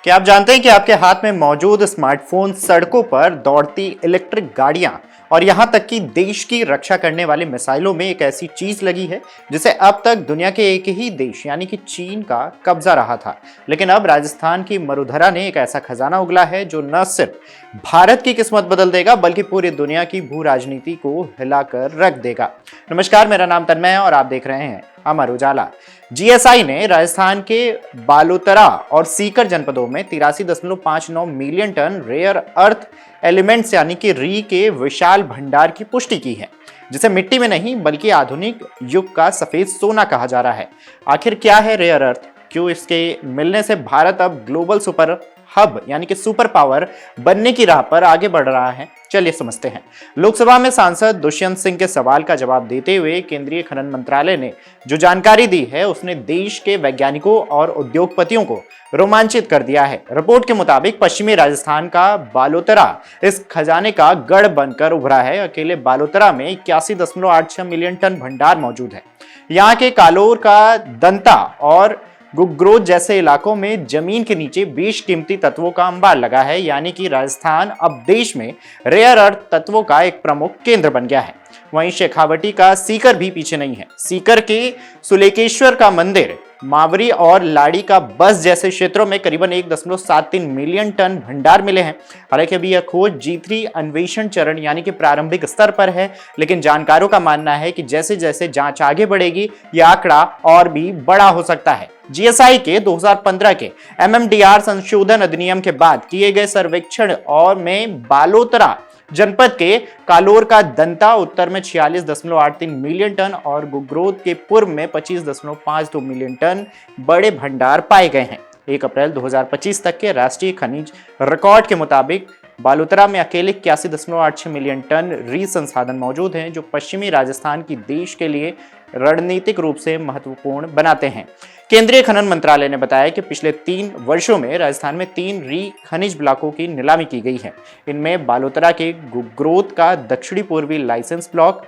क्या आप जानते हैं कि आपके हाथ में मौजूद स्मार्टफोन सड़कों पर दौड़ती इलेक्ट्रिक गाड़ियां और यहां तक कि देश की रक्षा करने वाली मिसाइलों में एक ऐसी चीज लगी है जिसे अब तक दुनिया के एक ही देश यानी कि चीन का कब्जा रहा था। लेकिन अब राजस्थान की मरुधरा ने एक ऐसा खजाना उगला है जो न सिर्फ भारत की किस्मत बदल देगा बल्कि पूरी दुनिया की भू राजनीति को हिलाकर रख देगा। नमस्कार, मेरा नाम तन्मय है और आप देख रहे हैं अमर उजाला। जीएसआई ने राजस्थान के बालोतरा और सीकर जनपदों में 83.59 million ton rare earth elements यानी कि री के विशाल भंडार की पुष्टि की है, जिसे मिट्टी में नहीं बल्कि आधुनिक युग का सफेद सोना कहा जा रहा है। आखिर क्या है रेयर अर्थ, क्यों इसके मिलने से भारत अब ग्लोबल सुपर हब यानी कि सुपर पावर बनने की राह पर आगे बढ़ रहा है? चलिए समझते हैं। लोकसभा में सांसद दुष्यंत सिंह के सवाल का जवाब देते हुए केंद्रीय खनन मंत्रालय ने जो जानकारी दी है उसने देश के वैज्ञानिकों और उद्योगपतियों को रोमांचित कर दिया है। रिपोर्ट के मुताबिक पश्चिमी राजस्थान का बालोतरा इस खजाने का गढ़ बनकर उभरा है। अकेले बालोतरा में 81.86 मिलियन टन भंडार मौजूद है। यहाँ के कालोर का दंता और गुग्रोथ जैसे इलाकों में जमीन के नीचे बेशकीमती तत्वों का अंबार लगा है, यानी कि राजस्थान अब देश में रेयर अर्थ तत्वों का एक प्रमुख केंद्र बन गया है। वहीं शेखावटी का सीकर भी पीछे नहीं है। सीकर के सुलेकेश्वर का मंदिर, मावरी और लाड़ी का बस जैसे क्षेत्रों में करीबन 1.73 मिलियन टन भंडार मिले हैं। हालांकि अभी यह खोज G3 अन्वेषण चरण यानी कि प्रारंभिक स्तर पर है, लेकिन जानकारों का मानना है कि जैसे जैसे जांच आगे बढ़ेगी यह आंकड़ा और भी बड़ा हो सकता है। जीएसआई के 2015 के MMDR संशोधन अधिनियम के बाद किए गए सर्वेक्षण और में बालोतरा जनपद के कालोर का दंता उत्तर में 46.83 मिलियन टन और गुग्रोथ के पूर्व में 25.52 मिलियन टन बड़े भंडार पाए गए हैं। 1 अप्रैल 2025 तक के राष्ट्रीय खनिज रिकॉर्ड के मुताबिक बालोतरा में अकेले 81.86 मिलियन टन री संसाधन मौजूद हैं, जो पश्चिमी राजस्थान की देश के लिए रणनीतिक रूप से महत्वपूर्ण बनाते हैं। केंद्रीय खनन मंत्रालय ने बताया कि पिछले 3 वर्षों में राजस्थान में 3 री खनिज ब्लॉकों की नीलामी की गई है। इनमें बालोतरा के गुग्रोथ का दक्षिणी पूर्वी लाइसेंस ब्लॉक,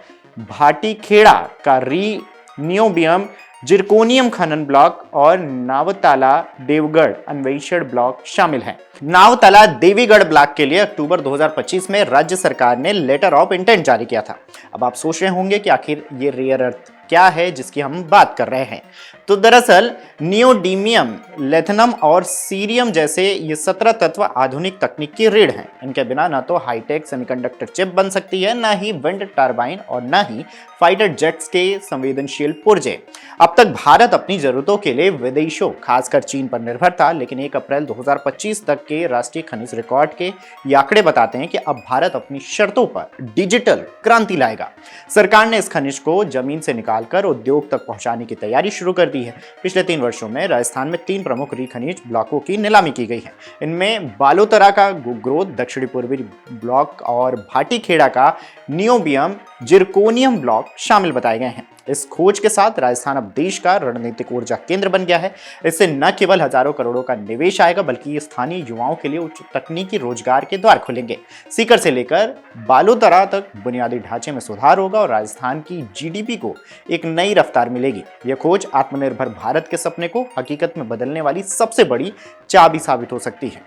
भाटीखेड़ा का री नियोबियम जिरकोनियम खनन ब्लॉक और नावताला देवगढ़ अन्वेषण ब्लॉक शामिल हैं। नावताला देवीगढ़ ब्लॉक के लिए अक्टूबर 2025 में राज्य सरकार ने लेटर ऑफ इंटेंट जारी किया था। अब आप सोच रहे होंगे कि आखिर ये रेयर अर्थ क्या है जिसकी हम बात कर रहे हैं। तो दरअसल नियोडीमियम, लेथनम और सीरियम जैसे ये 17 तत्व आधुनिक तकनीक की रीढ़ हैं। इनके बिना ना तो हाईटेक सेमीकंडक्टर चिप बन सकती है, ना ही विंड टर्बाइन और ना ही फाइटर जेट्स के संवेदनशील पुर्जे। अब तक भारत अपनी जरूरतों के लिए विदेशों खासकर चीन पर निर्भर था, लेकिन 1 अप्रैल 2025 तक के राष्ट्रीय खनिज रिकॉर्ड के ये आंकड़े बताते हैं कि अब भारत अपनी शर्तों पर डिजिटल क्रांति लाएगा। सरकार ने इस खनिज को जमीन से निकालकर उद्योग तक पहुंचाने की तैयारी शुरू कर दी है। पिछले 3 वर्षों में राजस्थान में 3 प्रमुख री खनिज ब्लॉकों की नीलामी की गई है। इनमें बालोतरा का गुग्रोथ दक्षिणी पूर्वी ब्लॉक और भाटीखेड़ा का नियोबियम जिरकोनियम ब्लॉक शामिल बताए गए हैं। इस खोज के साथ राजस्थान अब देश का रणनीतिक ऊर्जा केंद्र बन गया है। इससे न केवल हजारों करोड़ों का निवेश आएगा बल्कि स्थानीय युवाओं के लिए उच्च तकनीकी रोजगार के द्वार खुलेंगे। सीकर से लेकर बालोतरा तक बुनियादी ढांचे में सुधार होगा और राजस्थान की जीडीपी को एक नई रफ्तार मिलेगी। यह खोज आत्मनिर्भर भारत के सपने को हकीकत में बदलने वाली सबसे बड़ी चाबी साबित हो सकती है।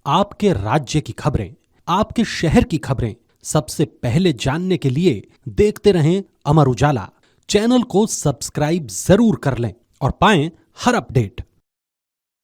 आपके राज्य की खबरें, आपके शहर की खबरें सबसे पहले जानने के लिए देखते रहें अमर उजाला। चैनल को सब्सक्राइब जरूर कर लें और पाएं हर अपडेट।